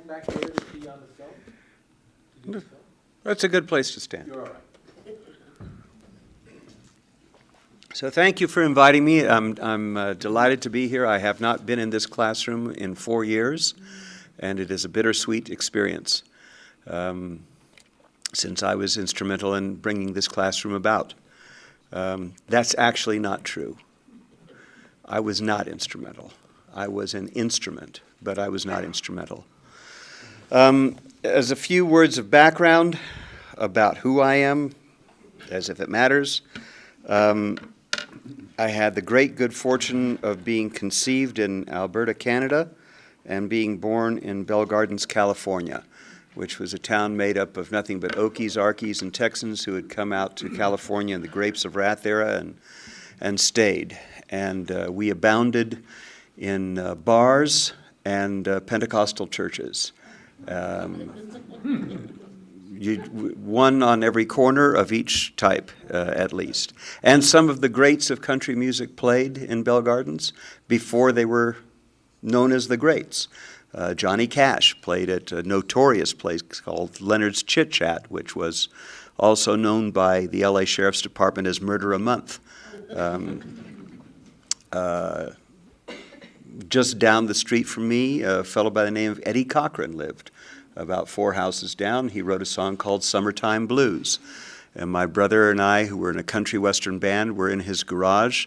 stand back there to be on the film? To do the film? That's a good place to stand. You're all right. So thank you for inviting me. I'm delighted to be here. I have not been in this classroom in 4 years, and it is a bittersweet experience since I was instrumental in bringing this classroom about. That's actually not true. I was not instrumental. I was an instrument, but I was not instrumental. As a few words of background about who I am, as if it matters, I had the great good fortune of being conceived in Alberta, Canada, and being born in Bell Gardens, California, which was a town made up of nothing but Okies, Arkies, and Texans who had come out to California in the Grapes of Wrath era and stayed. And we abounded in bars and Pentecostal churches. One on every corner of each type, at least. And some of the greats of country music played in Bell Gardens before they were known as the greats. Johnny Cash played at a notorious place called Leonard's Chit Chat, which was also known by the LA Sheriff's Department as Murder a Month. Just down the street from me, a fellow by the name of Eddie Cochran lived. About 4 houses down, he wrote a song called Summertime Blues. And my brother and I, who were in a country western band, were in his garage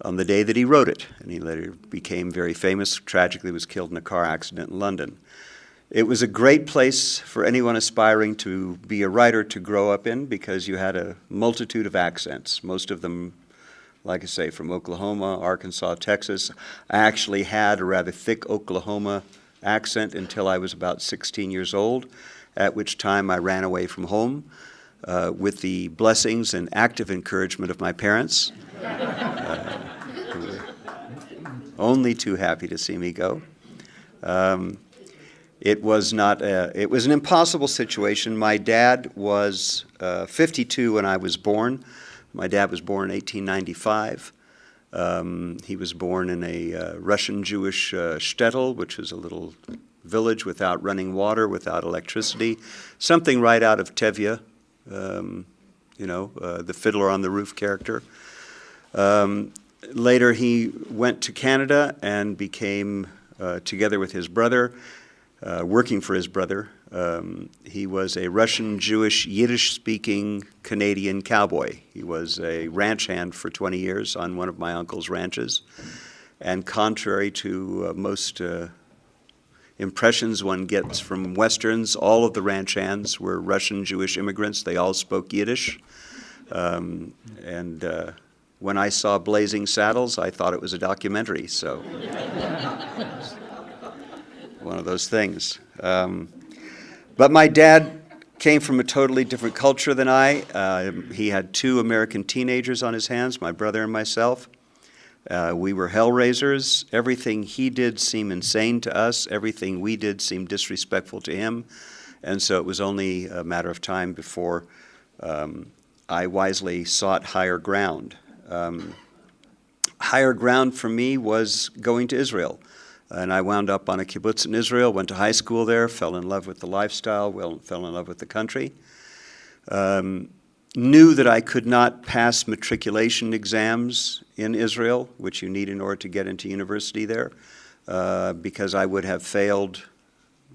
on the day that he wrote it. And he later became very famous, tragically was killed in a car accident in London. It was a great place for anyone aspiring to be a writer to grow up in because you had a multitude of accents, most of them, like I say, from Oklahoma, Arkansas, Texas. I actually had a rather thick Oklahoma accent until I was about 16 years old, at which time I ran away from home with the blessings and active encouragement of my parents, who were only too happy to see me go. It was an impossible situation. My dad was 52 when I was born. My dad was born in 1895. He was born in a Russian Jewish shtetl, which is a little village without running water, without electricity, something right out of Tevye, the Fiddler on the Roof character. Later he went to Canada and became, together with his brother, working for his brother. He was a Russian, Jewish, Yiddish-speaking Canadian cowboy. He was a ranch hand for 20 years on one of my uncle's ranches. And contrary to most impressions one gets from Westerns, all of the ranch hands were Russian, Jewish immigrants. They all spoke Yiddish. When I saw Blazing Saddles, I thought it was a documentary, so one of those things. But my dad came from a totally different culture than I. He had 2 American teenagers on his hands, my brother and myself. We were hellraisers. Everything he did seemed insane to us. Everything we did seemed disrespectful to him. And so it was only a matter of time before I wisely sought higher ground. Higher ground for me was going to Israel. And I wound up on a kibbutz in Israel, went to high school there, fell in love with the lifestyle, fell in love with the country. Knew that I could not pass matriculation exams in Israel, which you need in order to get into university there, because I would have failed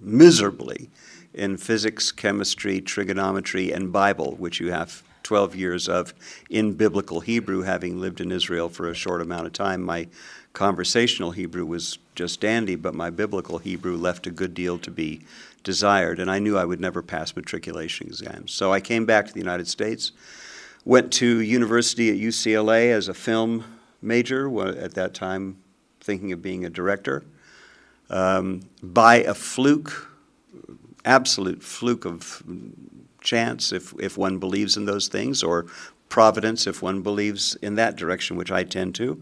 miserably in physics, chemistry, trigonometry, and Bible, which you have 12 years of in biblical Hebrew, having lived in Israel for a short amount of time. My conversational Hebrew was just dandy, but my biblical Hebrew left a good deal to be desired, and I knew I would never pass matriculation exams. So I came back to the United States, went to university at UCLA as a film major, at that time thinking of being a director. By a fluke, absolute fluke of chance, if one believes in those things, or providence if one believes in that direction, which I tend to.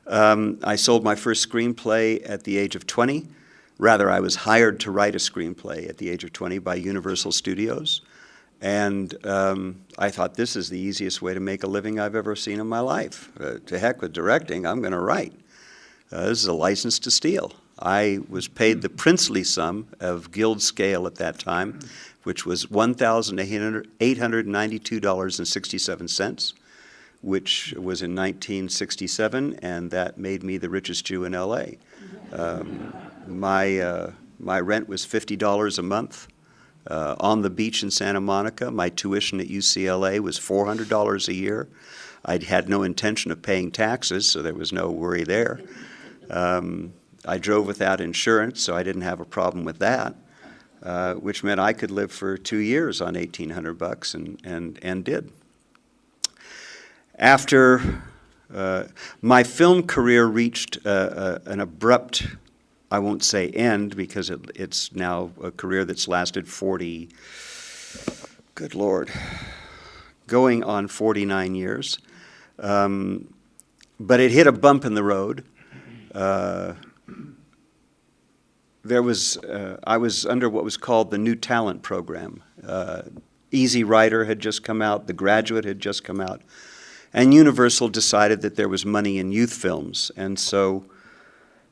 I sold my first screenplay at the age of 20. Rather, I was hired to write a screenplay at the age of 20 by Universal Studios. And I thought, this is the easiest way to make a living I've ever seen in my life. To heck with directing, I'm going to write. This is a license to steal. I was paid the princely sum of guild scale at that time, which was $1,892.67, which was in 1967, and that made me the richest Jew in L.A. My rent was $50 a month. On the beach in Santa Monica, my tuition at UCLA was $400 a year. I had no intention of paying taxes, so there was no worry there. I drove without insurance, so I didn't have a problem with that, which meant I could live for 2 years on $1,800 and did. After my film career reached an abrupt, I won't say end, because it's now a career that's lasted 40, good Lord, going on 49 years. But it hit a bump in the road. I was under what was called the New Talent Program. Easy Rider had just come out, The Graduate had just come out, and Universal decided that there was money in youth films, and so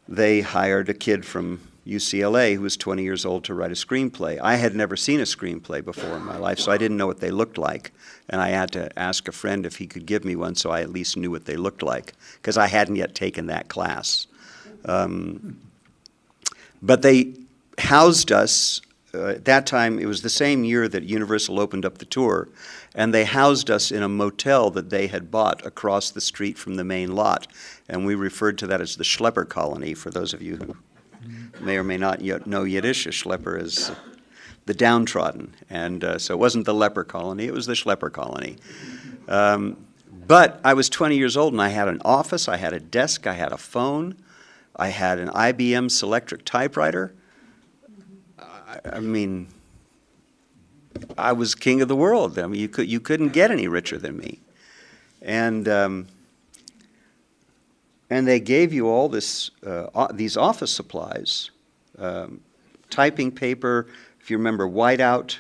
they hired a kid from UCLA who was 20 years old to write a screenplay. I had never seen a screenplay before in my life, so I didn't know what they looked like, and I had to ask a friend if he could give me one so I at least knew what they looked like, because I hadn't yet taken that class. But they housed us, at that time, it was the same year that Universal opened up the tour, and they housed us in a motel that they had bought across the street from the main lot, and we referred to that as the Schlepper Colony, for those of you who may or may not yet know Yiddish. A Schlepper is the downtrodden, and so it wasn't the leper colony, it was the Schlepper Colony. But I was 20 years old, and I had an office, I had a desk, I had a phone, I had an IBM Selectric typewriter. I mean, I was king of the world. I mean, you couldn't get any richer than me. And they gave you all this these office supplies, typing paper, if you remember, whiteout,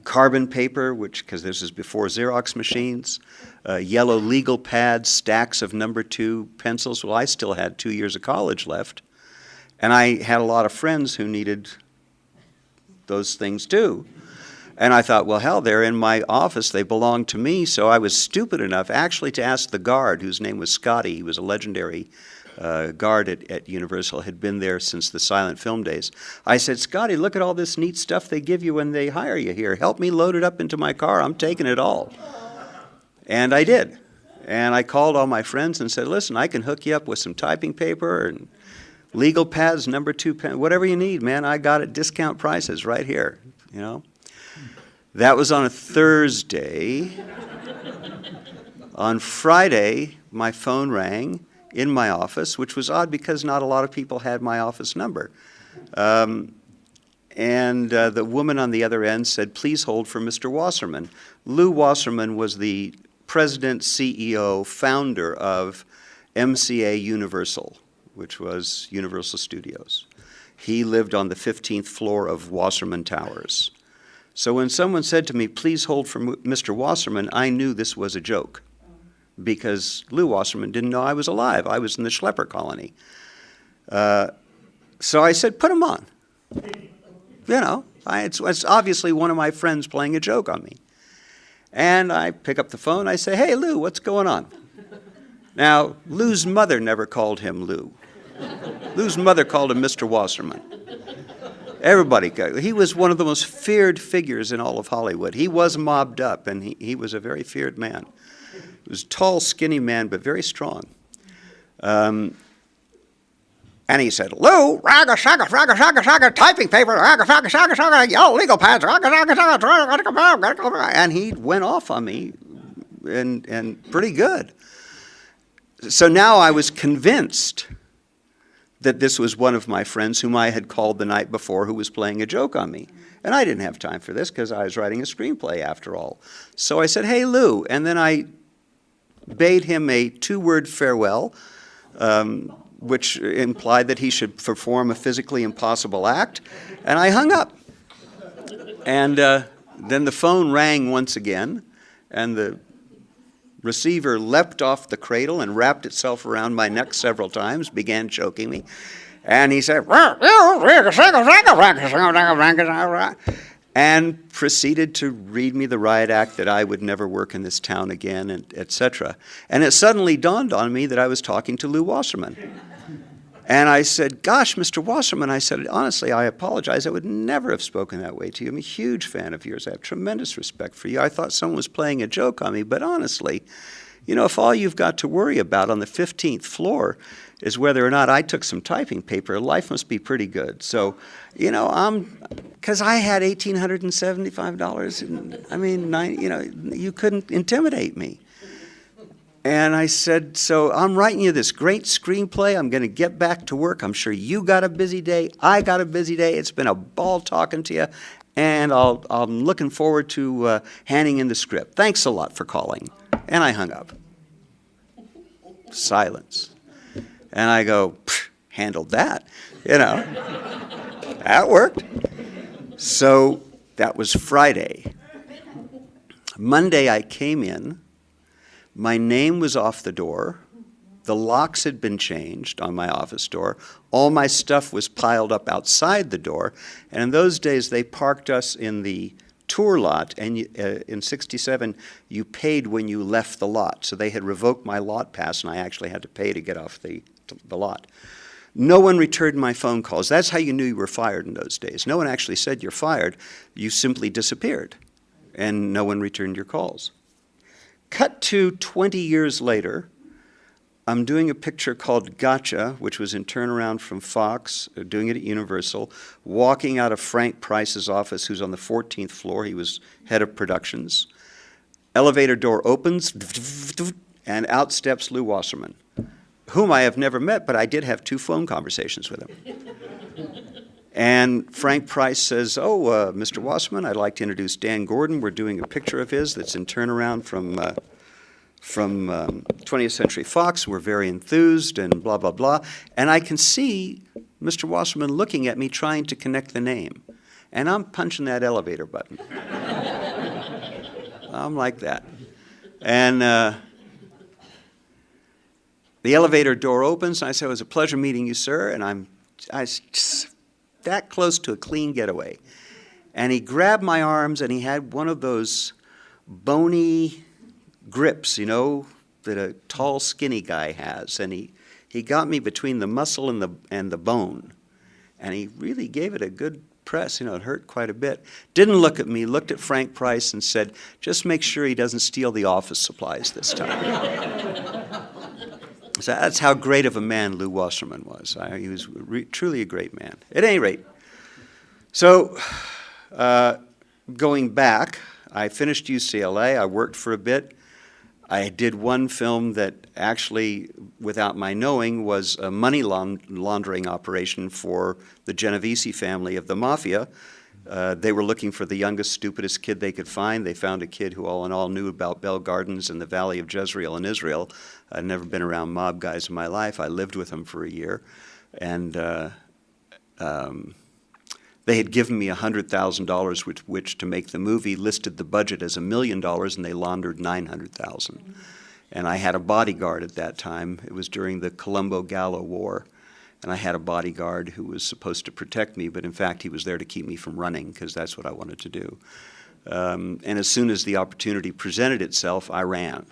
carbon paper, because this is before Xerox machines, yellow legal pads, stacks of No. 2 pencils. Well, I still had 2 years of college left, and I had a lot of friends who needed those things too. And I thought, well, hell, they're in my office, they belong to me, so I was stupid enough actually to ask the guard, whose name was Scotty. He was a legendary guard at Universal, had been there since the silent film days. I said, Scotty, look at all this neat stuff they give you when they hire you here. Help me load it up into my car. I'm taking it all. And I did. And I called all my friends and said, listen, I can hook you up with some typing paper and legal pads, No. 2 pen, whatever you need, man. I got it, discount prices right here, you know. That was on a Thursday. On Friday, my phone rang in my office, which was odd because not a lot of people had my office number. And the woman on the other end said, please hold for Mr. Wasserman. Lou Wasserman was the president, CEO, founder of MCA Universal, which was Universal Studios. He lived on the 15th floor of Wasserman Towers. So when someone said to me, please hold for Mr. Wasserman, I knew this was a joke, because Lou Wasserman didn't know I was alive. I was in the Schlepper Colony. So I said, put him on. You know, it's obviously one of my friends playing a joke on me. And I pick up the phone, I say, hey, Lou, what's going on? Now, Lou's mother never called him Lou. Lou's mother called him Mr. Wasserman. Everybody, he was one of the most feared figures in all of Hollywood. He was mobbed up, and he was a very feared man. He was a tall, skinny man, but very strong. And he said, Lou, raga, shaga, raga, shaga, shaga, typing paper, raga, shaga, shaga, shaga, yellow legal pads, raga, shaga, shaga, and he went off on me, and pretty good. So now I was convinced that this was one of my friends whom I had called the night before who was playing a joke on me. And I didn't have time for this because I was writing a screenplay after all. So I said, hey, Lou, and then I bade him a 2-word farewell, which implied that he should perform a physically impossible act, and I hung up. And then the phone rang once again, and the receiver leapt off the cradle and wrapped itself around my neck several times, began choking me. And he said, and proceeded to read me the riot act that I would never work in this town again, and etc. And it suddenly dawned on me that I was talking to Lou Wasserman. And I said, gosh, Mr. Wasserman, I said, honestly, I apologize. I would never have spoken that way to you. I'm a huge fan of yours. I have tremendous respect for you. I thought someone was playing a joke on me, but honestly, you know, if all you've got to worry about on the 15th floor is whether or not I took some typing paper, life must be pretty good. So, you know, because I had $1,875, and I mean, you know, you couldn't intimidate me. And I said, so I'm writing you this great screenplay. I'm going to get back to work. I'm sure you got a busy day. I got a busy day. It's been a ball talking to you. And I'm looking forward to handing in the script. Thanks a lot for calling. And I hung up. Silence. And I go, handled that. You know, that worked. So that was Friday. Monday I came in. My name was off the door. The locks had been changed on my office door. All my stuff was piled up outside the door. And in those days, they parked us in the tour lot. And in '67, you paid when you left the lot. So they had revoked my lot pass, and I actually had to pay to get off the lot. No one returned my phone calls. That's how you knew you were fired in those days. No one actually said you're fired. You simply disappeared, and no one returned your calls. Cut to 20 years later, I'm doing a picture called Gotcha, which was in turnaround from Fox, doing it at Universal, walking out of Frank Price's office, who's on the 14th floor. He was head of productions. Elevator door opens, and out steps Lou Wasserman, whom I have never met, but I did have 2 phone conversations with him. And Frank Price says, Mr. Wasserman, I'd like to introduce DanGordon. We're doing a picture of his that's in turnaround from 20th Century Fox. We're very enthused and blah, blah, blah. And I can see Mr. Wasserman looking at me trying to connect the name. And I'm punching that elevator button. I'm like that. And the elevator door opens, and I say, it was a pleasure meeting you, sir. And I just that close to a clean getaway. And he grabbed my arms, and he had one of those bony grips, you know, that a tall, skinny guy has. And he got me between the muscle and the bone. And he really gave it a good press. You know, it hurt quite a bit. Didn't look at me, looked at Frank Price and said, just make sure he doesn't steal the office supplies this time. So that's how great of a man Lou Wasserman was. He was truly a great man. At any rate, so going back, I finished UCLA. I worked for a bit. I did one film that actually, without my knowing, was a money laundering operation for the Genovese family of the mafia. They were looking for the youngest, stupidest kid they could find. They found a kid who all in all knew about Bell Gardens and the Valley of Jezreel in Israel. I'd never been around mob guys in my life. I lived with them for a year. And they had given me $100,000 with which to make the movie, listed the budget as $1 million, and they laundered $900,000. And I had a bodyguard at that time. It was during the Colombo-Gallo War. And I had a bodyguard who was supposed to protect me, but in fact he was there to keep me from running, because that's what I wanted to do. And as soon as the opportunity presented itself, I ran.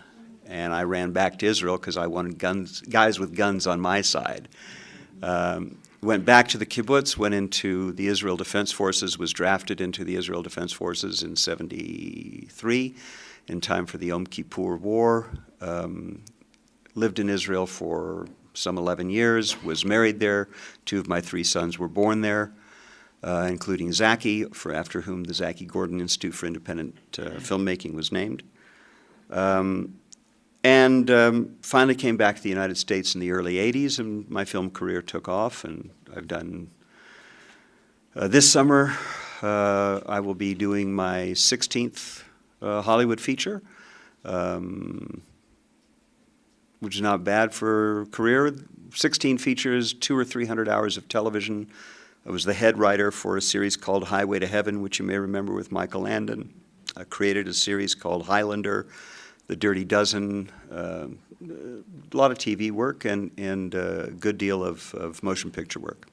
And I ran back to Israel because I wanted guys with guns on my side. Went back to the kibbutz, went into the Israel Defense Forces, was drafted into the Israel Defense Forces in '73 in time for the Yom Kippur War. Lived in Israel for some 11 years, was married there. 2 of my 3 sons were born there, including Zaki, after whom the Zaki-Gordon Institute for Independent Filmmaking was named. And finally came back to the United States in the early 80s, and my film career took off, and I've done, this summer, I will be doing my 16th Hollywood feature, which is not bad for a career. 16 features, 200 or 300 hours of television. I was the head writer for a series called Highway to Heaven, which you may remember with Michael Landon. I created a series called Highlander The Dirty Dozen, a lot of TV work and a good deal of motion picture work.